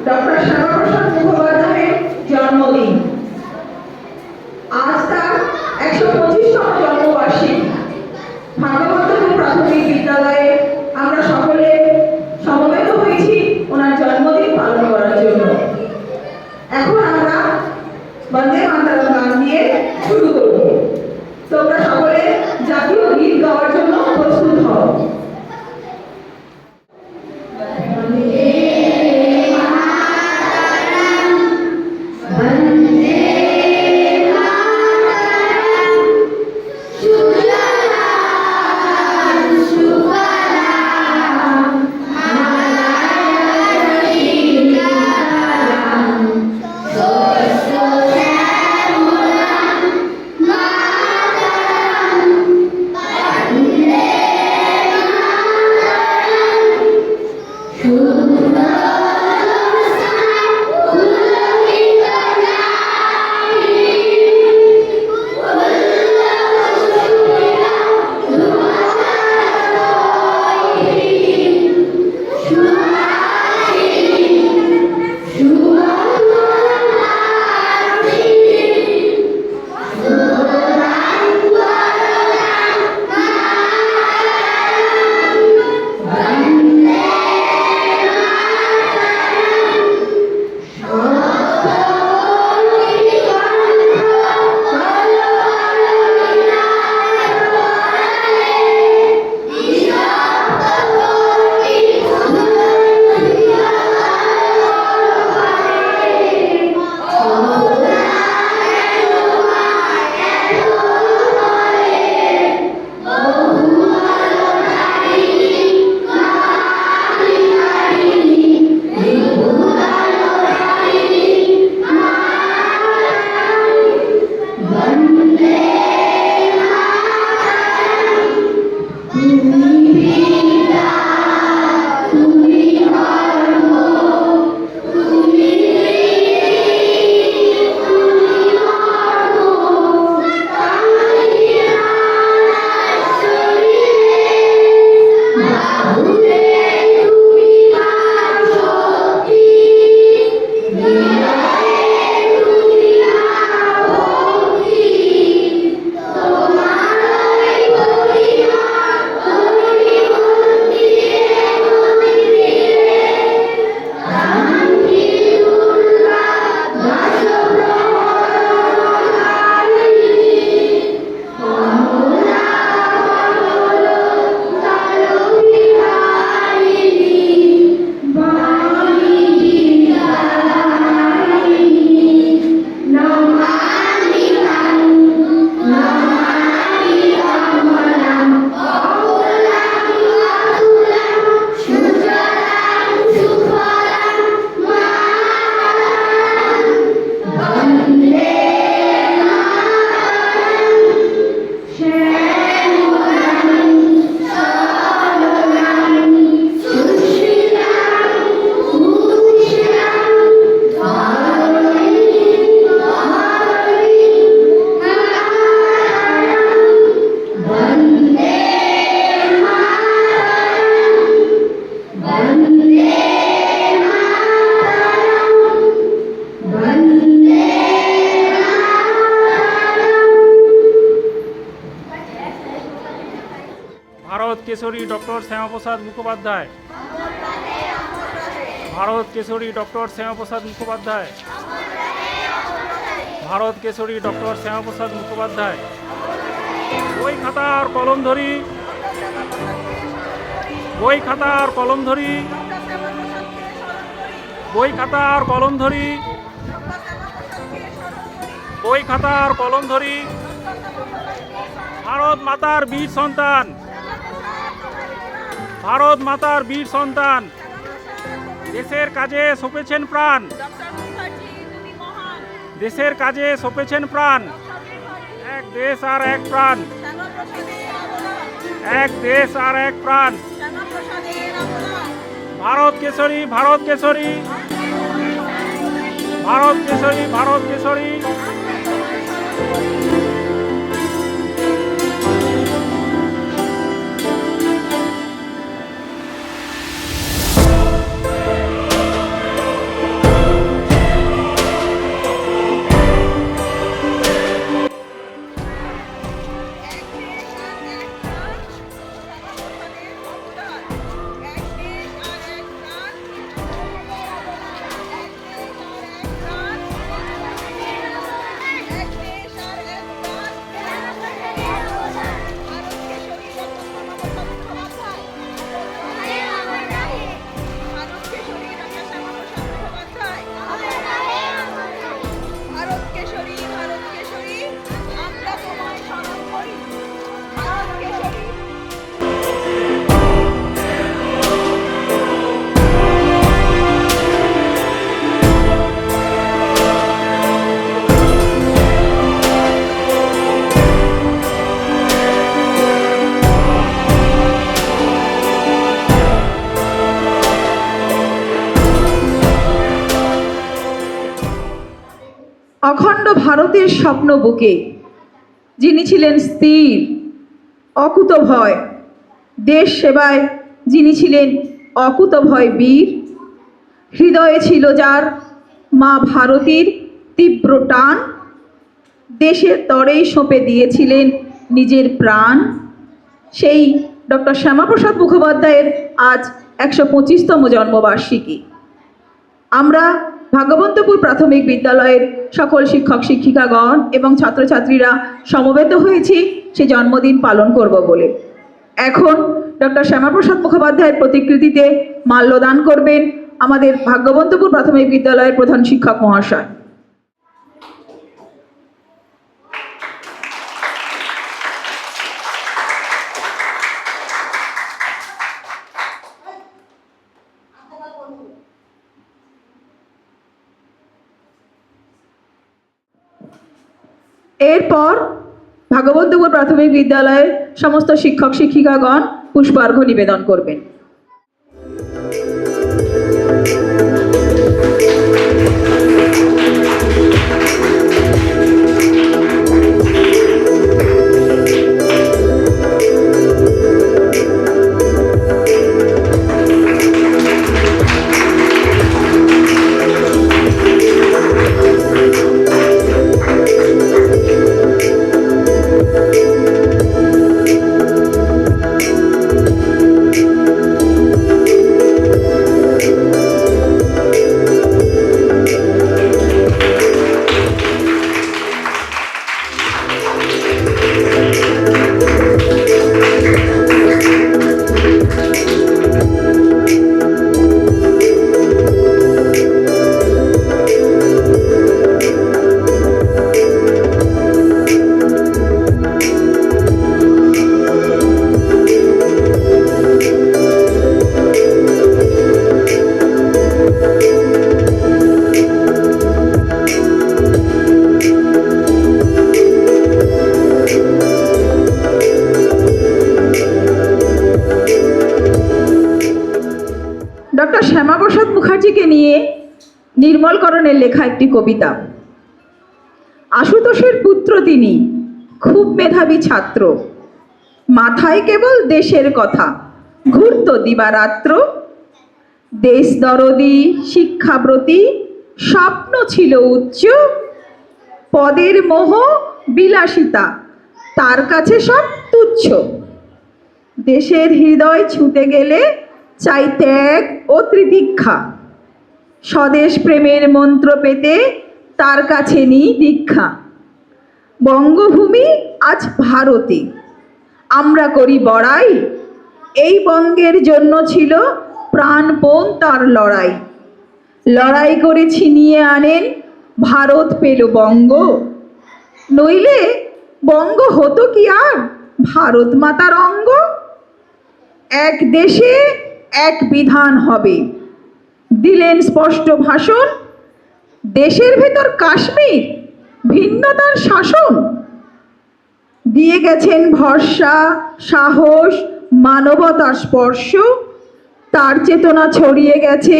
Doctor Shyamaprasad মুখোপাধ্যায়ের জন্মদিন। আজ তার 125তম জন্মবার্ষিকী। ভাগবতপুর প্রাথমিক বিদ্যালয়ে আমরা সকলে সমবেত হয়েছি ওনার জন্মদিন পালন করার জন্য। এখন আমরা বন্দে মাতরম গান দিয়ে শুরু করব। তোমরা সকলে জাতীয় গীত গাওয়ার জন্য প্রস্তুত হও। Bharat Kesari doctor Shyamaprasad Mukhopadhyay. Bharat Kesari doctor Shyamaprasad Mukhopadhyay. Bharat Kesari doctor Shyamaprasad Mukhopadhyay. বই খাতা আর কলম ধরি, বই খাতা আর কলম ধরি, বই খাতা আর কলম ধরি, বই খাতা আর কলম ধরি। ভারত মাতার বীর সন্তান, ভারত মাতার বীর সন্তান, দেশের কাজে সঁপেছেন প্রাণ, দেশের কাজে সঁপেছেন প্রাণ। এক দেশ আর এক প্রাণ, এক দেশ আর এক প্রাণ। ভারত কেশরী, ভারত কেশরী, ভারত কেশরী, ভারত কেশরী। অখণ্ড ভারতের স্বপ্ন বুকে, যিনি ছিলেন স্থির, অকুতভয়, দেশ সেবায় যিনি ছিলেন অকুতভয় বীর, হৃদয়ে ছিল যার মা ভারতীর তীব্র টান, দেশের তরেই সঁপে দিয়েছিলেন নিজের প্রাণ, সেই ডক্টর শ্যামাপ্রসাদ মুখোপাধ্যায়ের আজ ১২৫তম জন্মবার্ষিকী। আমরা ভাগ্যবন্তপুর প্রাথমিক বিদ্যালয়ের সকল শিক্ষক শিক্ষিকাগণ এবং ছাত্রছাত্রীরা সমবেত হয়েছি সে জন্মদিন পালন করব বলে। এখন ডক্টর শ্যামাপ্রসাদ মুখোপাধ্যায়ের প্রতিকৃতিতে মাল্যদান করবেন আমাদের ভাগ্যবন্তপুর প্রাথমিক বিদ্যালয়ের প্রধান শিক্ষক মহাশয়। এরপর ভাগবন্তপুর প্রাথমিক বিদ্যালয়ের সমস্ত শিক্ষক শিক্ষিকাগণ পুষ্পার্ঘ্য নিবেদন করবেন। ডক্টর শ্যামাপ্রসাদ মুখার্জিকে নিয়ে নির্মলকরণের লেখা একটি কবিতা। আশুতোষের পুত্র তিনি, খুব মেধাবী ছাত্র, মাথায় কেবল দেশের কথা, ঘুরত দিবারাত্র। দেশ দরদি, শিক্ষাব্রতী, স্বপ্ন ছিল উচ্চ, পদের মোহ বিলাসিতা তার কাছে সব তুচ্ছ। দেশের হৃদয় ছুঁতে গেলে চাই ত্যাগ ও ত্রিদীক্ষা, স্বদেশ প্রেমের মন্ত্র পেতে তার কাছে নিই দীক্ষা। বঙ্গভূমি আজ ভারতে, আমরা করি বড়াই, এই বঙ্গের জন্য ছিল প্রাণপণ তার লড়াই। লড়াই করে ছিনিয়ে আনেন, ভারত পেল বঙ্গ, নইলে বঙ্গ হতো কি আর ভারত মাতার অঙ্গ। এক দেশে এক বিধান হবে, দিলেন স্পষ্ট ভাষণ, দেশের ভেতর কাশ্মীর ভিন্নতার শাসন। দিয়ে গেছেন ভরসা, সাহস, মানবতার স্পর্শ, তার চেতনা ছড়িয়ে গেছে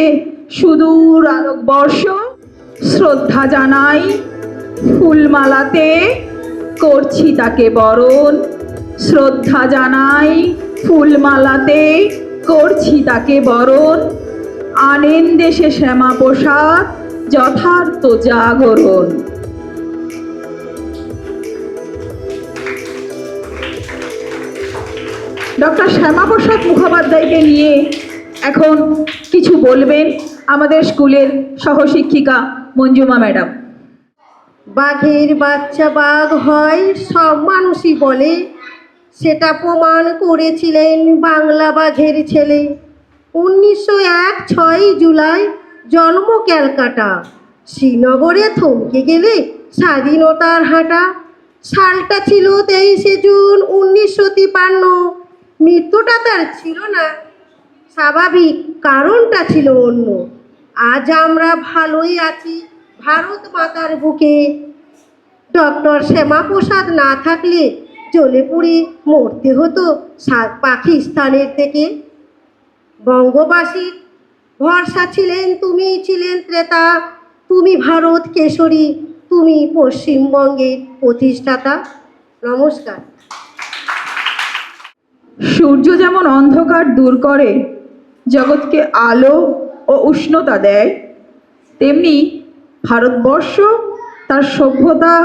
সুদূর আলোকবর্ষ। শ্রদ্ধা জানাই ফুলমালাতে, করছি তাকে বরণ। শ্রদ্ধা জানাই ফুলমালাতে, করছি তাকে বরণ। আনেন দেশে শ্যামাপ্রসাদ যথার্থ জাগরণ। ডক্টর শ্যামাপ্রসাদ মুখোপাধ্যায়কে নিয়ে এখন কিছু বলবেন আমাদের স্কুলের সহশিক্ষিকা মঞ্জুমা ম্যাডাম। বাঘের বাচ্চা বাঘ হয় সব মানুষই বলে, সেটা প্রমাণ করেছিলেন বাংলা বাঘের ছেলে। 1901 6 জুলাই জন্ম ক্যালকাটা, শ্রীনগরে থমকে গেলে স্বাধীনতার হাঁটা। সালটা ছিল 23শে জুন 1953, মৃত্যুটা তার ছিল না স্বাভাবিক, কারণটা ছিল অন্য। আজ আমরা ভালোই আছি ভারত মাতার বুকে। ডক্টর শ্যামাপ্রসাদ না থাকলে জ্বলে পুড়ে মরতে হতো পাকিস্তানের থেকে। বঙ্গবাসীর ভরসা ছিলেন তুমি, ছিলেন ত্রেতা, তুমি ভারত কেশরী, তুমি পশ্চিমবঙ্গের প্রতিষ্ঠাতা। নমস্কার। সূর্য যেমন অন্ধকার দূর করে, জগৎকে আলো ও উষ্ণতা দেয়, তেমনি ভারতবর্ষ তার সভ্যতা,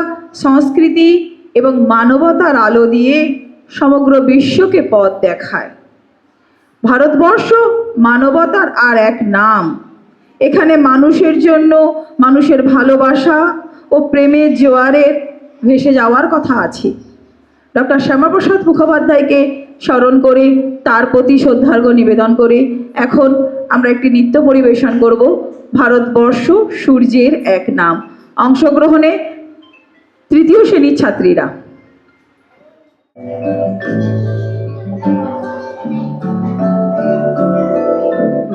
সংস্কৃতি এবং মানবতার আলো দিয়ে সমগ্র বিশ্বকে পথ দেখায়। ভারতবর্ষ মানবতার আর এক নাম। এখানে মানুষের জন্য মানুষের ভালোবাসা ও প্রেমের জোয়ারের ভেসে যাওয়ার কথা আছে। ডক্টর শ্যামাপ্রসাদ মুখোপাধ্যায়কে স্মরণ করে, তার প্রতি শ্রদ্ধার্ঘ্য নিবেদন করে এখন আমরা একটি নৃত্য পরিবেশন করব, ভারতবর্ষ সূর্যের এক নাম। অংশগ্রহণে তৃতীয় শ্রেণীর ছাত্রীরা।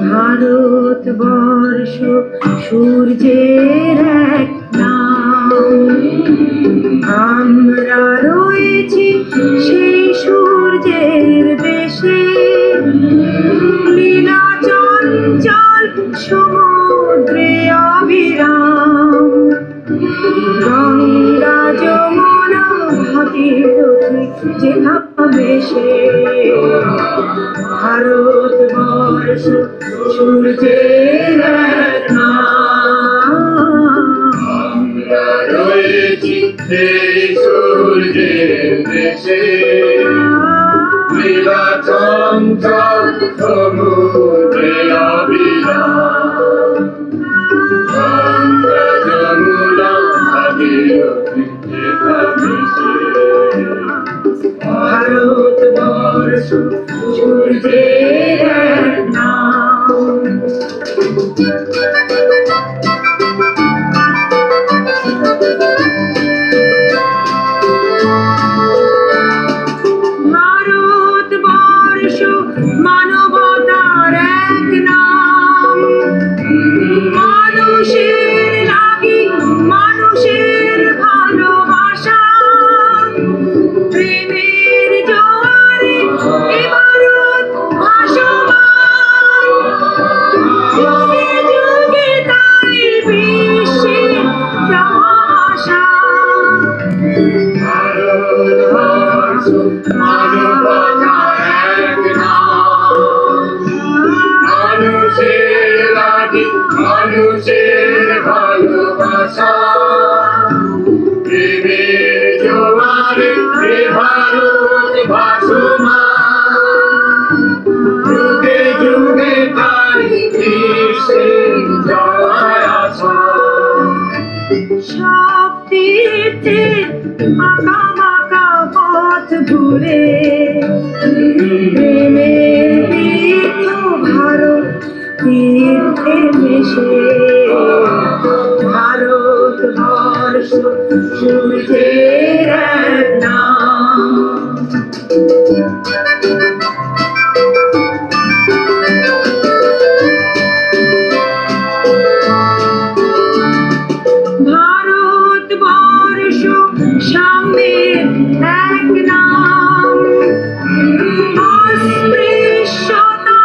ভারতবর্ষ সূর্যের এক নাম, আমরা রয়েছি সেই সূর্যের দেশে। লীলা চঞ্চল সমুদ্রে অবিরাম, গঙ্গা যমুনা ভাগীরথী যে ভাবেশে। ভারতবর্ষ সূর্যের এক নাম, আমরা রয়েছি সেই সূর্যের দেশে। লীলা চঞ্চল সমুদ্রে অবিরাম, গঙ্গা যমুনা ভাগীরথী যে ভাবেশে। ভারতবর্ষ সূর্যের এক নাম। ভারতবর্ষ মানবতার এক নাম, মানুষের লাগি মানুষের ভালোবাসা, প্রেমের জোয়ারে এ ভারত ভাসমান। যুগে যুগে তাই বিশ্বে আশা। ভারতবর্ষ মানবতার এক নাম, মানুষের লাগি মানুষের ভালোবাসা, প্রেমের জোয়ারে এ ভারত ভাসমান। যুগে যুগে তাই বিশ্বের জয় আশা। সব তীর্থের আঁকা বাঁকা পথ ঘুরে, প্রেমের তীর্থ ভারত তীর্থে মিশে। ভারতবর্ষ সূর্যের এক নাম। ভারতবর্ষ সাম্যের এক নাম, অস্পৃশ্যতা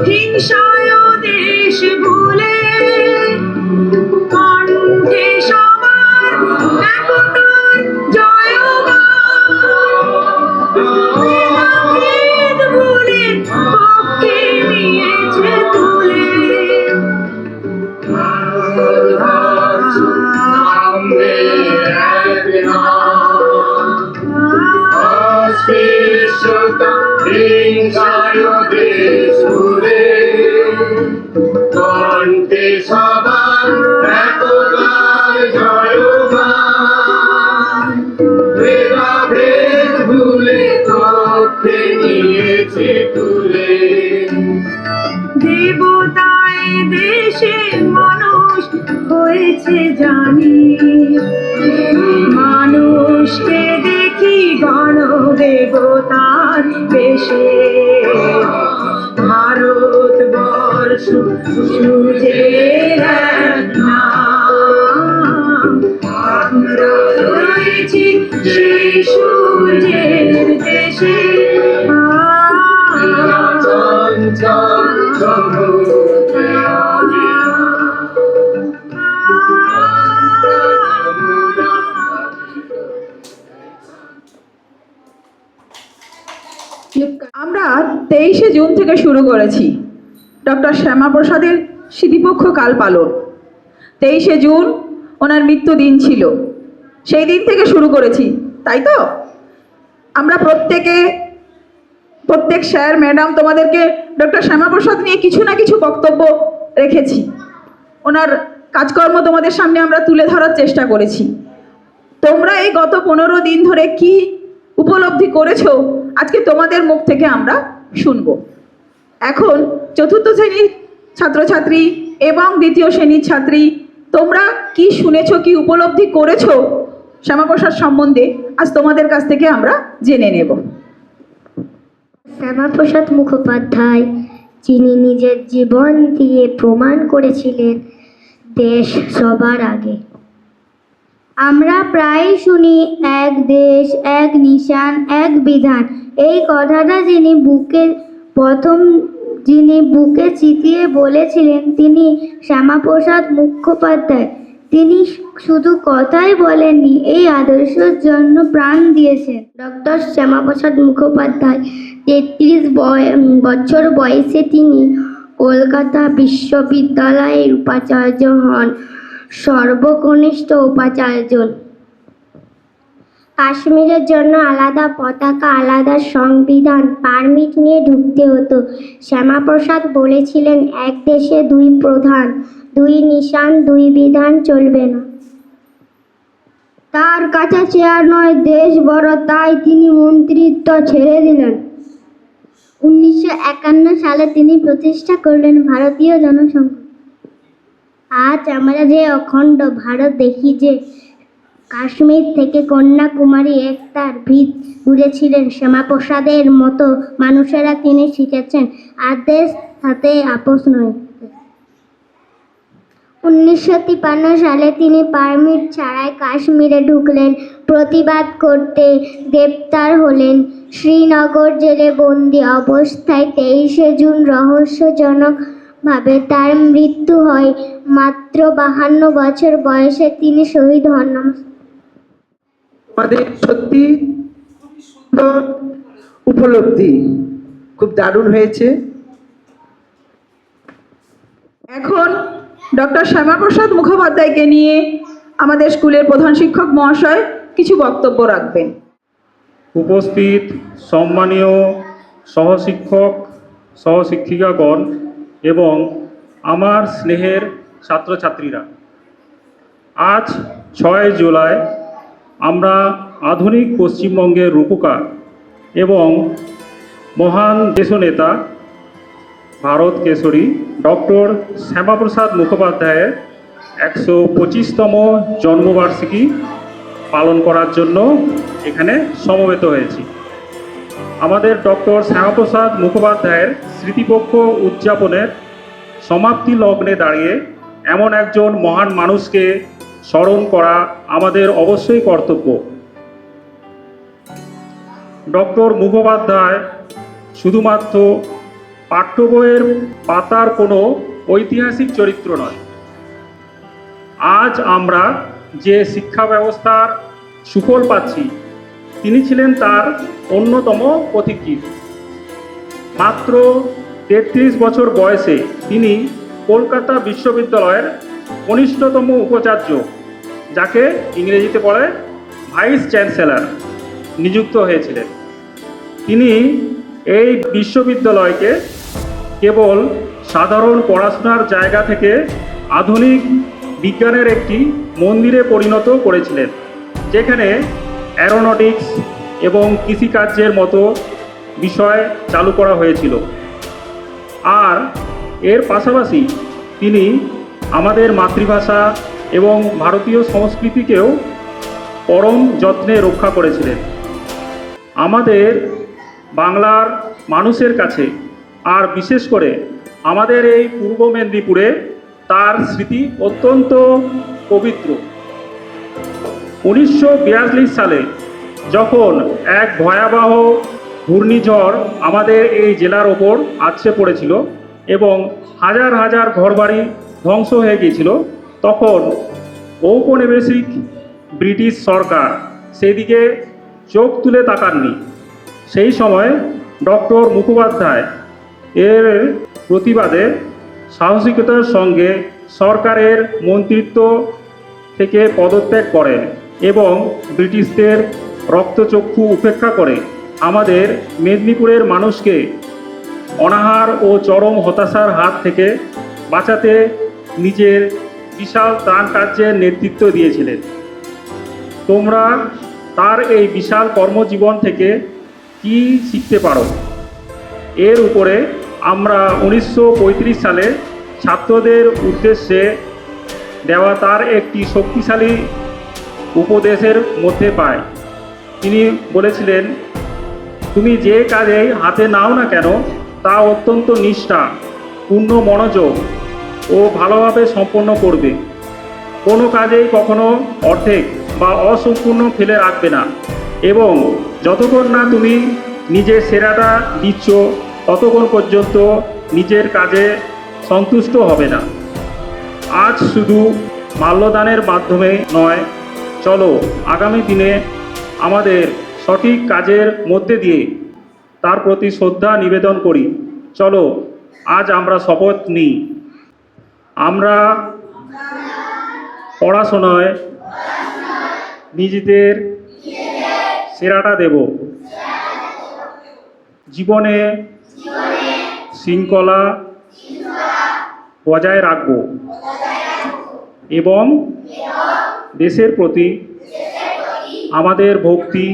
হিংসায় দেশ ভুলে, কণ্ঠে সবার একতার জয়গান। ভেদ ভুলে পক্ষে নিয়েছে তুলে। ভারতবর্ষ সাম্যের এক নাম, অস্পৃশ্যতা হিংসায় দেশ ভুলে, কণ্ঠে সবার একতার জয়গান। ভেদাভেদ ভুলে পক্ষে নিয়েছে তুলে। দেবতায় দেশে মানুষ হয়েছে জানি, মানুষকে দেখি গণ দেবতার বেশে। ভারতবর্ষ সূর্যের এক নাম, আমরা রয়েছি সেই সূর্যের দেশে। চঞ্চল সমুদ্রে অবিরাম, 23শে জুন থেকে শুরু করেছি ডক্টর শ্যামাপ্রসাদের স্মৃতিপক্ষ কাল পালন। 23শে জুন ওনার মৃত্যুদিন ছিল, সেই দিন থেকে শুরু করেছি, তাই তো? আমরা প্রত্যেক স্যার ম্যাডাম তোমাদেরকে ডক্টর শ্যামাপ্রসাদ নিয়ে কিছু না কিছু বক্তব্য রেখেছি, ওনার কাজকর্ম তোমাদের সামনে আমরা তুলে ধরার চেষ্টা করেছি। তোমরা এই গত 15 দিন ধরে কি উপলব্ধি করেছো আজকে তোমাদের মুখ থেকে আমরা শুনবো। এখন চতুর্থ শ্রেণীর ছাত্রছাত্রী এবং দ্বিতীয় শ্রেণীর ছাত্রী, তোমরা কি শুনেছো, কি উপলব্ধি করেছো শ্যামাপ্রসাদ সম্বন্ধে আজ তোমাদের কাছ থেকে আমরা জেনে নেব। শ্যামাপ্রসাদ মুখোপাধ্যায়, যিনি নিজের জীবন দিয়ে প্রমাণ করেছিলেন দেশ সবার আগে। আমরা প্রায় শুনি এক দেশ, এক নিশান, এক বিধান। এই কথাটা যিনি বুকে চিতিয়ে বলেছিলেন তিনি শ্যামাপ্রসাদ মুখোপাধ্যায়। তিনি শুধু কথাই বলেননি, এই আদর্শের জন্য প্রাণ দিয়েছেন। ডক্টর শ্যামাপ্রসাদ মুখোপাধ্যায় 33 বছর বয়সে তিনি কলকাতা বিশ্ববিদ্যালয়ের উপাচার্য হন, সর্বকনিষ্ঠ উপাচার্য। কাশ্মীরের জন্য আলাদা পতাকা, আলাদা সংবিধান, পারমিট নিয়ে ঢুকতে হতো। শ্যামাপ্রসাদ বলেছিলেন, এক দেশে দুই প্রধান, দুই নিশান, দুই বিধান চলবে না। তার কাছে চেয়ার নয়, দেশ বড়, তাই তিনি মন্ত্রিত্ব ছেড়ে দিলেন। 1951 সালে তিনি প্রতিষ্ঠা করলেন ভারতীয় জনসংঘ। আজ আমরা যে অখণ্ড ভারত দেখি, যে কাশ্মীর থেকে কন্যাকুমারী একতার ভিত গুঁড়েছিলেন শ্যামাপ্রসাদের মতো মানুষেরা, তিনি শিখেছেন আর দেশ সাথে আপোষ নয়। 1953 সালে তিনি পারমিট ছাড়াই কাশ্মীরে ঢুকলেন। প্রতিবাদ করতে গ্রেপ্তার হলেন। শ্রীনগর জেলে বন্দি অবস্থায় 23শে জুন রহস্যজনকভাবে তার মৃত্যু হয়। মাত্র 52 বছর বয়সে তিনি শহীদ হন। আমাদের সত্যি সুন্দর উপলব্ধি, খুব দারুণ হয়েছে। এখন ডক্টর শ্যামাপ্রসাদ মুখোপাধ্যায়কে নিয়ে আমাদের স্কুলের প্রধান শিক্ষক মহাশয় কিছু বক্তব্য রাখবেন। উপস্থিত সম্মানীয় সহশিক্ষক, সহশিক্ষিকাগণ এবং আমার স্নেহের ছাত্রছাত্রীরা, আজ 6 জুলাই আমরা আধুনিক পশ্চিমবঙ্গের রূপকার এবং মহান দেশনেতা ভারত কেশরী ডক্টর শ্যামাপ্রসাদ মুখোপাধ্যায়ের 125তম জন্মবার্ষিকী পালন করার জন্য এখানে সমবেত হয়েছি। আমাদের ডক্টর শ্যামাপ্রসাদ মুখোপাধ্যায়ের স্মৃতিপক্ষ উদযাপনের সমাপ্তি লগ্নে দাঁড়িয়ে এমন একজন মহান মানুষকে স্মরণ করা আমাদের অবশ্যই কর্তব্য। ডক্টর মুখোপাধ্যায় শুধুমাত্র পাঠ্য বইয়ের পাতার কোনো ঐতিহাসিক চরিত্র নয়। আজ আমরা যে শিক্ষা ব্যবস্থার সুফল পাচ্ছি, তিনি ছিলেন তার অন্যতম পথিকৃৎ। মাত্র 33 বছর বয়সে তিনি কলকাতা বিশ্ববিদ্যালয়ের কনিষ্ঠতম উপাচার্য, যাকে ইংরেজিতে বলে ভাইস চ্যান্সেলর, নিযুক্ত হয়েছিলেন। তিনি এই বিশ্ববিদ্যালয়কে কেবল সাধারণ পড়াশোনার জায়গা থেকে আধুনিক বিজ্ঞানের একটি মন্দিরে পরিণত করেছিলেন, যেখানে অ্যারোনটিক্স এবং কৃষিকার্যের মতো বিষয় চালু করা হয়েছিল। আর এর পাশাপাশি তিনি আমাদের মাতৃভাষা এবং ভারতীয় সংস্কৃতিকেও পরম যত্নে রক্ষা করেছিলেন। আমাদের বাংলার মানুষের কাছে, আর বিশেষ করে আমাদের এই পূর্ব মেদিনীপুরে, তার স্মৃতি অত্যন্ত পবিত্র। 1942 সালে যখন এক ভয়াবহ ঘূর্ণিঝড় আমাদের এই জেলার ওপর আছড়ে পড়েছিল এবং হাজার হাজার ঘরবাড়ি ধ্বংস হয়ে গিয়েছিল, তখন ঔপনিবেশিক ব্রিটিশ সরকার সেদিকে চোখ তুলে তাকাননি। সেই সময় ডক্টর মুখোপাধ্যায় এর প্রতিবাদে সাহসিকতার সঙ্গে সরকারের মন্ত্রিত্ব থেকে পদত্যাগ করেন এবং ব্রিটিশদের রক্তচক্ষু উপেক্ষা করে আমাদের মেদিনীপুরের মানুষকে অনাহার ও চরম হতাশার হাত থেকে বাঁচাতে নিজের বিশাল ত্রাণ কার্যের নেতৃত্ব দিয়েছিলেন। তোমরা তার এই বিশাল কর্মজীবন থেকে কি শিখতে পারো? এর উপরে আমরা 1935 সালে ছাত্রদের উদ্দেশ্যে দেওয়া তার একটি শক্তিশালী উপদেশের মধ্যে পাই। তিনি বলেছিলেন, তুমি যে কাজেই হাতে নাও না কেন তা অত্যন্ত নিষ্ঠা, পূর্ণ মনোযোগ ও ভালোভাবে সম্পন্ন করবে। কোনো কাজেই কখনো অর্ধেক বা অসম্পূর্ণ ফেলে রাখবে না এবং যতক্ষণ না তুমি নিজের সেরাটা দিচ্ছ ততক্ষণ পর্যন্ত নিজের কাজে সন্তুষ্ট হবে না। আজ শুধু মাল্যদানের মাধ্যমে নয়, চলো আগামী দিনে আমাদের সঠিক কাজের মধ্যে দিয়ে তার প্রতি শ্রদ্ধা নিবেদন করি। চলো আজ আমরা শপথ নিই, আমরা পড়াশোনায় নিজেদের সেরাটা দেব, জীবনে শৃঙ্খলা বজায় রাখব এবং দেশের প্রতি আমাদের ভক্তি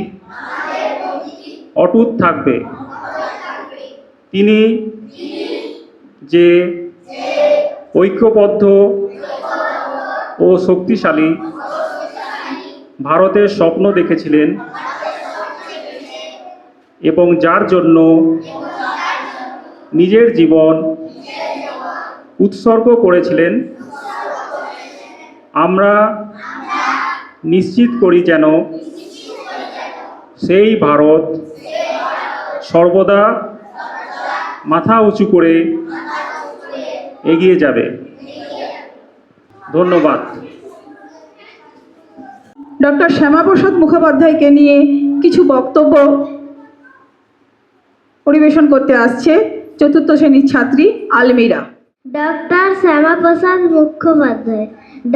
অটুট থাকবে। তিনি যে ঐক্যবদ্ধ ও শক্তিশালী ভারতের স্বপ্ন দেখেছিলেন এবং যার জন্য নিজের জীবন উৎসর্গ করেছিলেন, আমরা নিশ্চিত করি যেন সেই ভারত সর্বদা মাথা উঁচু করে এগিয়ে যাবে। ধন্যবাদ। ডক্টর শ্যামাপ্রসাদ মুখোপাধ্যায়কে নিয়ে কিছু বক্তব্য পরিবেশন করতে আসছে চতুর্থ শ্রেণীর ছাত্রী আলমিরা। ডক্টর শ্যামাপ্রসাদ মুখোপাধ্যায়।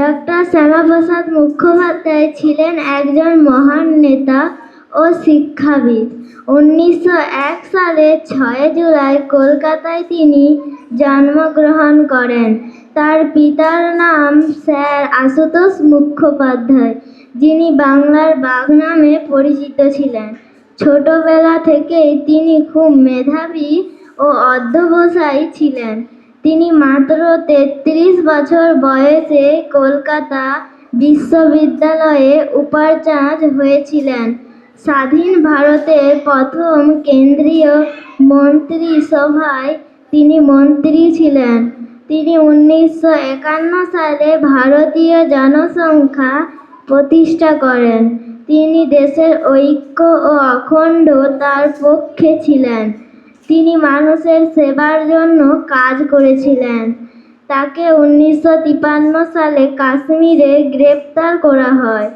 ডক্টর শ্যামাপ্রসাদ মুখোপাধ্যায় ছিলেন একজন মহান নেতা ও শিক্ষাবিদ। 1901 সালে 6 জুলাই কলকাতায় তিনি জন্মগ্রহণ করেন। তার পিতার নাম স্যার আশুতোষ মুখোপাধ্যায়, যিনি বাংলার বাঘ নামে পরিচিত ছিলেন। ছোটবেলা থেকেই তিনি খুব মেধাবী ও অধ্যবসায়ী ছিলেন। তিনি মাত্র 33 বছর বয়সে কলকাতা বিশ্ববিদ্যালয়ে উপাচার্য হয়েছিলেন। স্বাধীন ভারতের প্রথম কেন্দ্রীয় মন্ত্রিসভায় তিনি মন্ত্রী ছিলেন। তিনি 1951 সালে ভারতীয় জনসংখ্যা প্রতিষ্ঠা করেন। তিনি দেশের ঐক্য ও অখণ্ডতার পক্ষে ছিলেন। তিনি মানুষের সেবার জন্য কাজ করেছিলেন। তাকে 1953 সালে কাশ্মীরে গ্রেপ্তার করা হয়।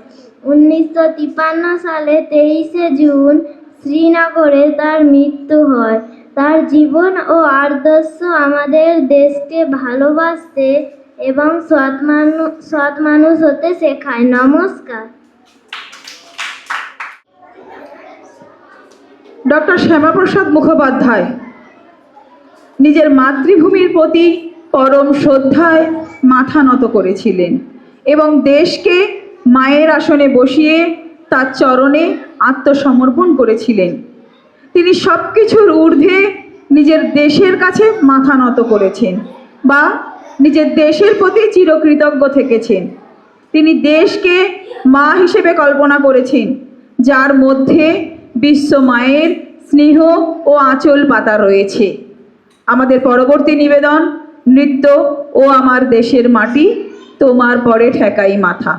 1953 সালে 23শে জুন শ্রীনগরে তার মৃত্যু হয়। তার জীবন ও আদর্শ আমাদের দেশকে ভালোবাসতে এবং সৎ মানুষ হতে শেখায়। নমস্কার। ডক্টর শ্যামাপ্রসাদ মুখোপাধ্যায় নিজের মাতৃভূমির প্রতি পরম শ্রদ্ধায় মাথা নত করেছিলেন এবং দেশকে মায়ের আসনে বসিয়ে তার চরণে আত্মসমর্পণ করেছিলেন। তিনি সব কিছুর ঊর্ধ্বে নিজের দেশের কাছে মাথা নত করেছেন বা নিজের দেশের প্রতি চিরকৃতজ্ঞ থেকেছেন। তিনি দেশকে মা হিসেবে কল্পনা করেছেন, যার মধ্যে বিশ্ব মায়ের স্নেহ ও আঁচল পাতা রয়েছে। আমাদের পরবর্তী নিবেদন, নৃত্য ও আমার দেশের মাটি তোমার পরে ঠেকাই মাথা।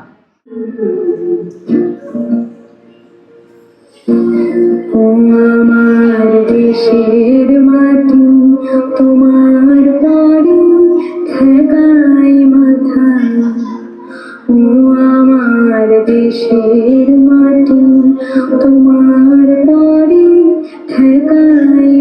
ও আমার দেশের মাটি তোমার পরে ঠেকাই মাথা। ও আমার দেশের মাটি তোমার পরে ঠেকাই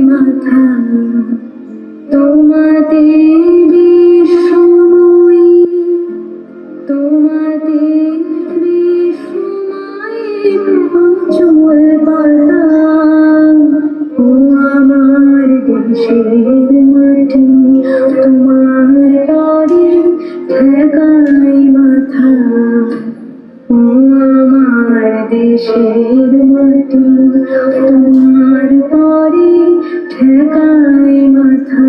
দেশের মাটি তোমার পরে ঠেকায় মাথা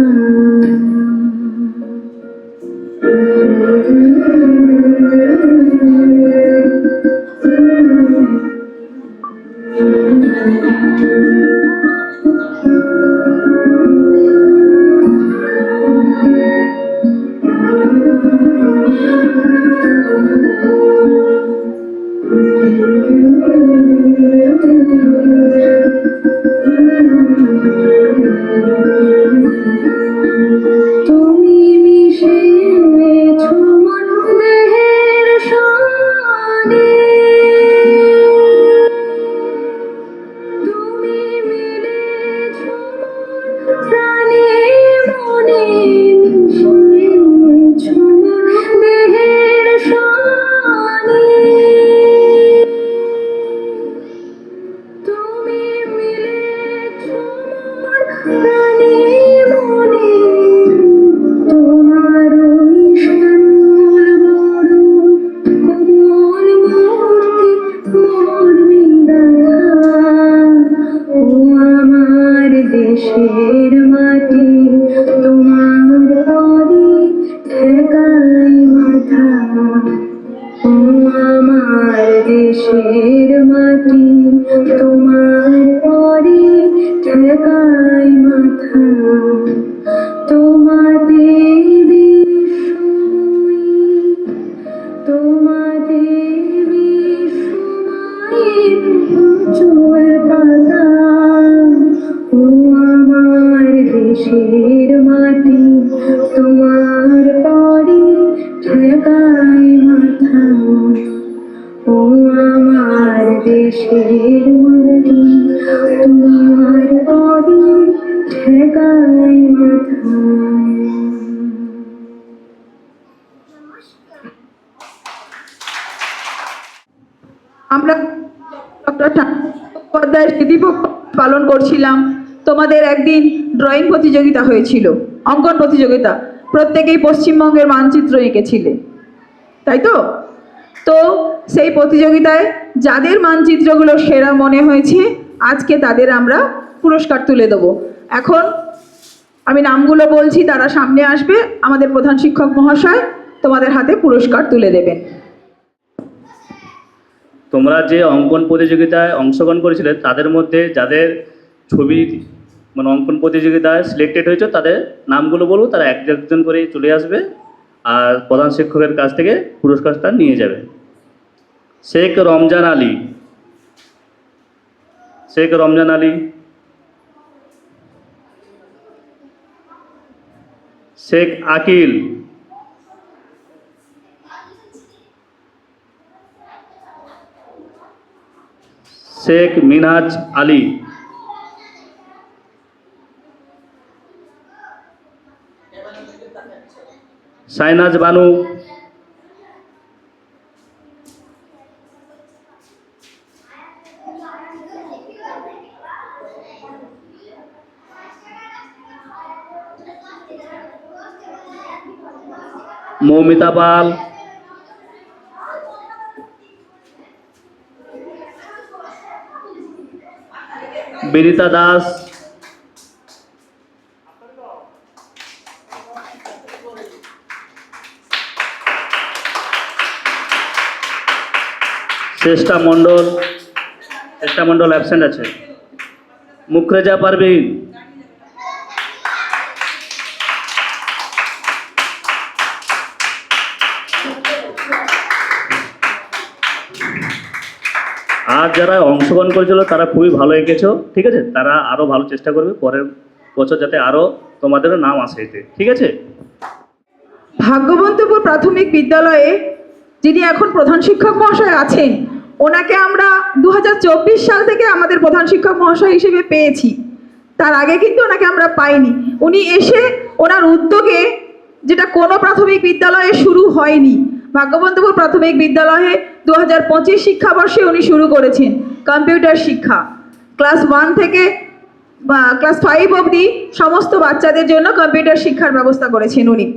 তুমি মিশেছো মন দেহের সনে তুমি মিলেছো প্রাণে মনে মিশেছো মন দেহের সনে তুমি মিলেছো মন প্রাণে মনে তোমার ওই শ্যামল বরণ কোমল মূর্তি মর্মে রাধা ও আমার দেশের মাটি তোমার পরে ঠেকায় মাথা ও আমার দেশের মাটি তোমার পরে ঠেকায় মাথা তোমাদের বিস্ময় তোমাদের বিস্ময় চুল পাতা ও আমার দেশের মাটি তোমার পরে ঠেকায় মাথা ও আমার দেশের মাটি তোমার পরে ঠেকায় মাথা আমরা ডক্টর চট্টোপাধ্যায়ের স্মৃতিপক্ষ পালন করছিলাম। তোমাদের একদিন ড্রয়িং প্রতিযোগিতা হয়েছিল, অঙ্কন প্রতিযোগিতা। প্রত্যেকেই পশ্চিমবঙ্গের মানচিত্র এঁকেছিলে, তাই তো? তো সেই প্রতিযোগিতায় যাদের মানচিত্রগুলো সেরা মনে হয়েছে, আজকে তাদের আমরা পুরস্কার তুলে দেবো। এখন আমি নামগুলো বলছি, তারা সামনে আসবে, আমাদের প্রধান শিক্ষক মহাশয় তোমাদের হাতে পুরস্কার তুলে দেবেন। তোমরা যে অঙ্কন প্রতিযোগিতায় অংশগ্রহণ করেছিলে তাদের মধ্যে যাদের ছবি মানে অঙ্কন প্রতিযোগিতায় সিলেক্টেড হয়েছে তাদের নামগুলো বলবো, তারা একজন করে চলে আসবে আর প্রধান শিক্ষকের কাছ থেকে পুরস্কারটা নিয়ে যাবে। শেখ রমজান আলী, শেখ রমজান আলী, শেখ আকিল, শেখ মিনহাজ আলী, শাইনাজ বানু, মৌমিতা পাল, বিনিতা দাস, চেষ্টা মণ্ডল, চেষ্টা মণ্ডল অ্যাবসেন্ট আছে, মুখরেজা পারভিন, আর যারা অংশগ্রহণ করেছিল তারা খুবই ভালো এঁকেছো, ঠিক আছে? তারা আরও ভালো চেষ্টা করবে পরের বছর যাতে আরও তোমাদেরও নাম আসে এতে, ঠিক আছে? ভাগ্যবন্তপুর প্রাথমিক বিদ্যালয়ে যিনি এখন প্রধান শিক্ষক মহাশয় আছেন, ওনাকে আমরা 2024 সাল থেকে আমাদের প্রধান শিক্ষক মহাশয় হিসেবে পেয়েছি। তার আগে কিন্তু ওনাকে আমরা পাইনি। উনি এসে ওনার উদ্যোগে, যেটা কোনো প্রাথমিক বিদ্যালয়ে শুরু হয়নি, ভাগ্যবন্তপুর প্রাথমিক বিদ্যালয়ে 2025 শিক্ষাবর্ষে উনি শুরু করেছেন কম্পিউটার শিক্ষা। ক্লাস 1 থেকে ক্লাস 5 অবধি সমস্ত বাচ্চাদের জন্য কম্পিউটার শিক্ষার ব্যবস্থা করেছেন উনি।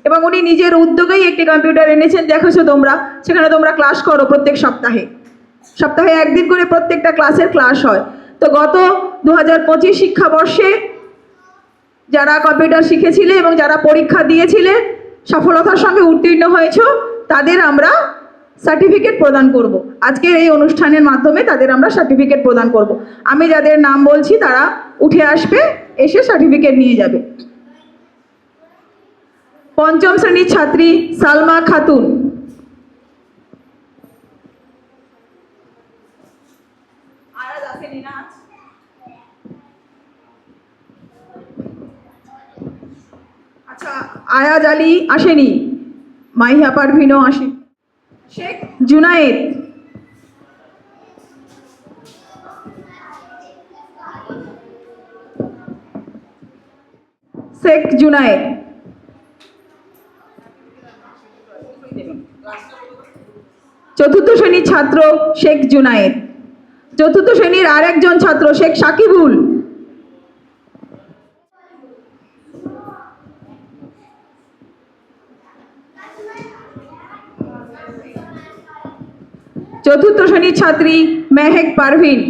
এবং উনি নিজের উদ্যোগেই একটি কম্পিউটার এনেছেন, দেখেছো তোমরা, সেখানে তোমরা ক্লাস করো প্রত্যেক সপ্তাহে। সপ্তাহে একদিন করে প্রত্যেকটা ক্লাসের ক্লাস হয়। তো গত 2025 শিক্ষাবর্ষে যারা কম্পিউটার শিখেছিলে এবং যারা পরীক্ষা দিয়েছিলে সফলতার সঙ্গে উত্তীর্ণ হয়েছো, তাদের আমরা সার্টিফিকেট প্রদান করব। আজকের এই অনুষ্ঠানের মাধ্যমে তাদের আমরা সার্টিফিকেট প্রদান করব। আমি যাদের নাম বলছি তারা উঠে আসবে, এসে সার্টিফিকেট নিয়ে যাবে। পঞ্চম শ্রেণীর ছাত্রী সালমা খাতুন। আচ্ছা, আয়াজ আলী আসেনি, মাইহা পারভিনও আসে। শেখ জুনায়েদ, শেখ জুনায়েদ। চতুর্থ শ্রেণীর ছাত্র শেখ জুনায়েদ। চতুর্থ শ্রেণীর আরেকজন ছাত্র শেখ সাকিবুল। চতুর্থ শ্রেণীর ছাত্রী মেহেক পারভিন।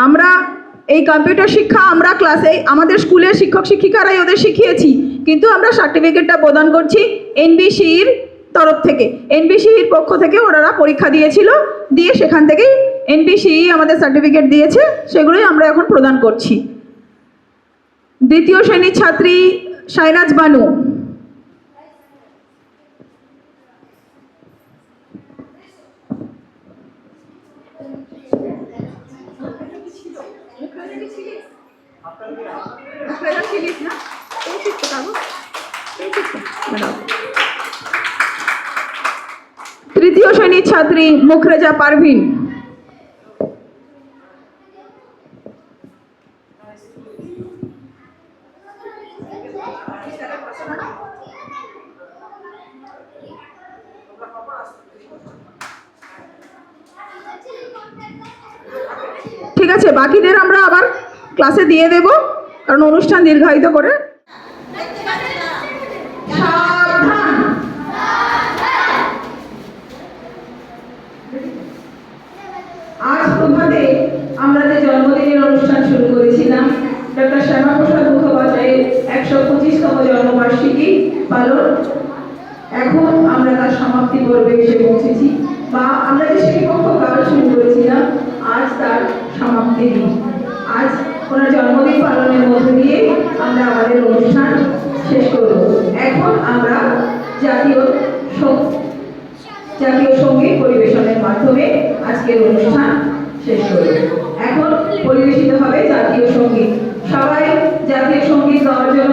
আমরা এই কম্পিউটার শিক্ষা আমরা ক্লাসে আমাদের স্কুলের শিক্ষক শিক্ষিকারাই ওদের শিখিয়েছি, কিন্তু আমরা সার্টিফিকেটটা প্রদান করছি এনবিসির তরফ থেকে। এনবিসির পক্ষ থেকে ওনারা পরীক্ষা দিয়েছিল, দিয়ে সেখান থেকেই এনবিসি আমাদের সার্টিফিকেট দিয়েছে, সেগুলোই আমরা এখন প্রদান করছি। দ্বিতীয় শ্রেণীর ছাত্রী শাইনাজ বানু। তৃতীয় শ্রেণীর ছাত্রী মুখরেজা পারভিন। ঠিক আছে, বাকিদের আমরা আবার ক্লাসে দিয়ে দেব, কারণ অনুষ্ঠান দীর্ঘায়িত করে। আজ প্রভাতে আমরা যে জন্মদিনের অনুষ্ঠান শুরু করেছিলাম, ডক্টর শ্যামাপ্রসাদ মুখোপাধ্যায়ের 125তম জন্মবার্ষিকী পালন, এখন আমরা তার সমাপ্তি পর্বে এসে পৌঁছেছি, বা আমরা যে শ্রেণীকক্ষ কাল শুরু করেছিলাম, আজ তার সমাপ্তি দিন। আজ ওনার জন্মদিন পালনের মধ্যে দিয়ে আমরা আমাদের অনুষ্ঠান শেষ করব। এখন আমরা জাতীয় সঙ্গীত পরিবেশনের মাধ্যমে আজকের অনুষ্ঠান শেষ করব। এখন পরিবেশিত হবে জাতীয় সঙ্গীত। সবাই জাতীয় সঙ্গীত গাওয়ার জন্য